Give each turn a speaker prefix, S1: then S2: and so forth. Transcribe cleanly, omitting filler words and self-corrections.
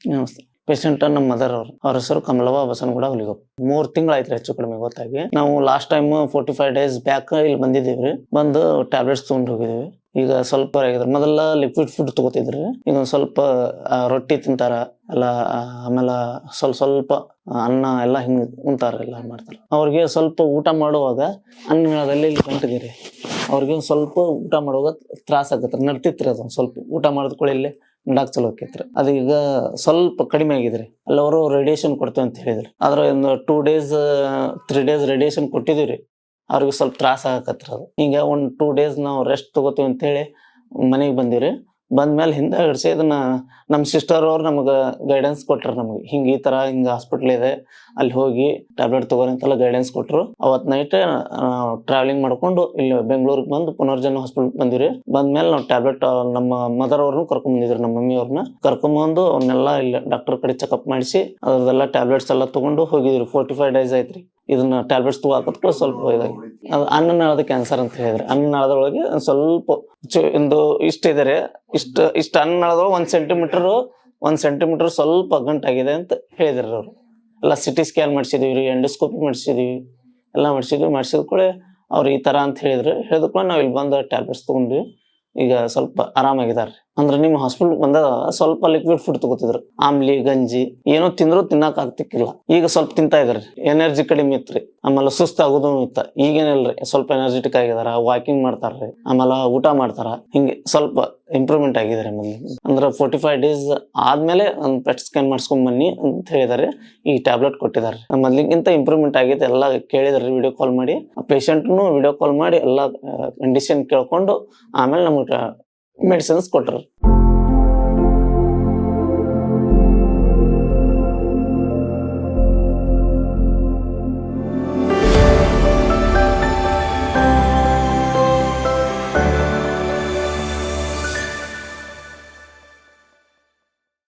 S1: ನಮಸ್ತೆ. ಪೇಷಂಟ್ ನಮ್ಮ ಮದರ್ ಅವ್ರ ಹೆಸರು ಕಮಲವ್ವ ಬಸನಗೂಡ ಹುಲಿಗೊಪ್ಪ. 3 ತಿಂಗಳಾಯ್ತು ಹೆಚ್ಚು ಕಡಿಮೆ ಗೊತ್ತಾಗಿ. ನಾವು ಲಾಸ್ಟ್ ಟೈಮ್ 45 days ಬ್ಯಾಕ್ ಇಲ್ಲಿ ಬಂದಿದ್ದೀವ್ರಿ. ಬಂದು ಟ್ಯಾಬ್ಲೆಟ್ಸ್ ತಗೊಂಡು ಹೋಗಿದ್ದೀವಿ. ಈಗ ಸ್ವಲ್ಪ ಆಗಿದ್ರೆ ಮೊದಲ ಲಿಕ್ವಿಡ್ ಫುಡ್ ತಗೋತಿದ್ರಿ. ಈಗ ಒಂದ್ ಸ್ವಲ್ಪ ರೊಟ್ಟಿ ತಿಂತಾರ ಎಲ್ಲ, ಆಮೇಲೆ ಸ್ವಲ್ಪ ಅನ್ನ ಎಲ್ಲ ಹಿಂಗ್ ಉಂತಾರ, ಎಲ್ಲ ಮಾಡ್ತಾರ. ಅವ್ರಿಗೆ ಸ್ವಲ್ಪ ಊಟ ಮಾಡುವಾಗ ಅನ್ನದಲ್ಲಿ ಇಲ್ಲಿ ಗಂಟಗಿರಿ ಅವ್ರಿಗೆ ಒಂದ್ ಸ್ವಲ್ಪ ಊಟ ಮಾಡುವಾಗ ತ್ರಾಸ ಆಗತ್ರಿ. ನಡ್ತಿತ್ರಿ ಅದೊಂದ್ ಸ್ವಲ್ಪ ಊಟ ಮಾಡಿದ್ಕೊಳ್ಳಿ ಇಲ್ಲಿ ನಡಾಕ್ ಚಲೋ ಆಕೈತ್ರಿ. ಅದೀಗ ಸ್ವಲ್ಪ ಕಡಿಮೆ ಆಗಿದ್ರಿ. ಅಲ್ಲವರು ರೇಡಿಯೇಷನ್ ಕೊಡ್ತೇವೆ ಅಂತ ಹೇಳಿದ್ರಿ. ಆದ್ರೆ ಒಂದು 2 days 3 days ರೇಡಿಯೇಷನ್ ಕೊಟ್ಟಿದೀವ್ರಿ. ಅವ್ರಿಗೆ ಸ್ವಲ್ಪ ತ್ರಾಸ ಆಗತ್ರಿ. ಅದು ಈಗ ಒಂದ್ 2 days ನಾವು ರೆಸ್ಟ್ ತಗೋತೀವಿ ಅಂತ ಹೇಳಿ ಮನೆಗೆ ಬಂದಿವ್ರಿ. ಬಂದ್ಮೇಲೆ ಹಿಂದೆ ಹಿಡ್ಸಿ ಇದನ್ನ ನಮ್ ಸಿಸ್ಟರ್ ಅವ್ರು ನಮಗ ಗೈಡೆನ್ಸ್ ಕೊಟ್ರ. ನಮ್ಗೆ ಹಿಂಗ ಈ ತರ ಹಿಂಗ ಹಾಸ್ಪಿಟ್ಲ್ ಇದೆ, ಅಲ್ಲಿ ಹೋಗಿ ಟ್ಯಾಬ್ಲೆಟ್ ತಗೋರಿ ಅಂತೆಲ್ಲ ಗೈಡೆನ್ಸ್ ಕೊಟ್ರು. ಅವತ್ ನೈಟ್ ಟ್ರಾವೆಲಿಂಗ್ ಮಾಡ್ಕೊಂಡು ಇಲ್ಲಿ ಬೆಂಗಳೂರಿಗೆ ಬಂದು ಪುನರ್ಜನ್ಮ ಹಾಸ್ಪಿಟಲ್ ಬಂದಿವ್ರಿ. ಬಂದ್ಮೇಲೆ ನಾವು ಟ್ಯಾಬ್ಲೆಟ್ ನಮ್ಮ ಮದರ್ ಅವ್ರನ್ನು ಕರ್ಕೊಂಡ್ ಬಂದಿದ್ರು, ನಮ್ಮ ಮಮ್ಮಿ ಅವ್ರನ್ನ ಕರ್ಕೊಂಡ್ಬಂದು ಅವನ್ನೆಲ್ಲ ಇಲ್ಲಿ ಡಾಕ್ಟರ್ ಕಡೆ ಚೆಕಪ್ ಮಾಡಿಸಿ ಅದ್ರದೆಲ್ಲ ಟ್ಯಾಬ್ಲೆಟ್ಸ್ ಎಲ್ಲ ತಗೊಂಡು ಹೋಗಿದ್ರಿ. 45 days ಆಯ್ತ್ರಿ. ಇದನ್ನ ಟ್ಯಾಬ್ಲೆಟ್ಸ್ ತಗೋಕತ್ಕೊಳ್ಳಿ ಸ್ವಲ್ಪ ಇದಾಗಿ ಅನ್ನನಾಳದ ಕ್ಯಾನ್ಸರ್ ಅಂತ ಹೇಳಿದ್ರಿ. ಅನ್ನನಾಳದೊಳಗೆ ಸ್ವಲ್ಪ ಒಂದು ಇಷ್ಟ ಇದಾರೆ, ಇಷ್ಟ ಅನ್ನನಾಳದೊಳಗೆ 1 ಸೆಂಟಿಮೀಟರ್ ಸ್ವಲ್ಪ ಗಂಟಾಗಿದೆ ಅಂತ ಹೇಳಿದ್ರಿ ಅವ್ರು. ಎಲ್ಲ ಸಿಟಿ ಸ್ಕ್ಯಾನ್ ಮಾಡಿಸಿದೀವಿ, ಎಂಡೋಸ್ಕೋಪಿ ಮಾಡಿಸಿದೀವಿ, ಎಲ್ಲ ಮಾಡಿಸಿದ ಕೂಡ ಅವ್ರು ಈ ತರ ಅಂತ ಹೇಳಿದ್ರು. ಹೇಳಿದ ಕೂಡ ನಾವ್ ಇಲ್ಲಿ ಬಂದ ಟ್ಯಾಬ್ಲೆಟ್ಸ್ ತಗೊಂಡ್ವಿ. ಈಗ ಸ್ವಲ್ಪ ಆರಾಮಾಗಿದಾರ್ರಿ. ಅಂದ್ರೆ ನಿಮ್ ಹಾಸ್ಪಿಟಲ್ ಬಂದಾಗ ಸ್ವಲ್ಪ ಲಿಕ್ವಿಡ್ ಫುಡ್ ತಗೋತಿದ್ರು, ಆಮ್ಲಿ ಗಂಜಿ ಏನೋ ತಿಂದ್ರು ತಿನ್ನಕ್ ಆಗ್ತಿಕ್ಕಿಲ್ಲ. ಈಗ ಸ್ವಲ್ಪ ತಿಂತಾ ಇದ್ರಿ, ಎನರ್ಜಿ ಕಡಿಮೆ ಇತ್ರಿ, ಆಮೇಲೆ ಸುಸ್ತ ಆಗೋದು ಇತ್ತ. ಈಗೇನಿಲ್ರಿ, ಸ್ವಲ್ಪ ಎನರ್ಜೆಟಿಕ್ ಆಗಿದಾರ, ವಾಕಿಂಗ್ ಮಾಡ್ತಾರ್ರಿ, ಆಮೇಲೆ ಊಟ ಮಾಡ್ತಾರ. ಹಿಂಗೆ ಸ್ವಲ್ಪ ಇಂಪ್ರೂವ್ಮೆಂಟ್ ಆಗಿದಾರೆ. ಅಂದ್ರೆ 45 days ಆದ್ಮೇಲೆ ಒಂದ್ ಪೆಟ್ ಸ್ಕ್ಯಾನ್ ಮಾಡ್ಸ್ಕೊಂಡ್ ಬನ್ನಿ ಅಂತ ಹೇಳಿದಾರೆ. ಈ ಟ್ಯಾಬ್ಲೆಟ್ ಕೊಟ್ಟಿದಾರೆ. ಮೊದ್ಲಿಗಿಂತ ಇಂಪ್ರೂವ್ಮೆಂಟ್ ಆಗೈತೆ. ಎಲ್ಲ ಕೇಳಿದಾರೆ ವಿಡಿಯೋ ಕಾಲ್ ಮಾಡಿ. ಪೇಷಂಟ್ನು ವಿಡಿಯೋ ಕಾಲ್ ಮಾಡಿ ಎಲ್ಲ ಕಂಡೀಷನ್ ಕೇಳ್ಕೊಂಡು ಆಮೇಲೆ ನಮ್ಗೆ ಮೆಡಿಸಿನ್ಸ್ ಕೊಟ್ರು.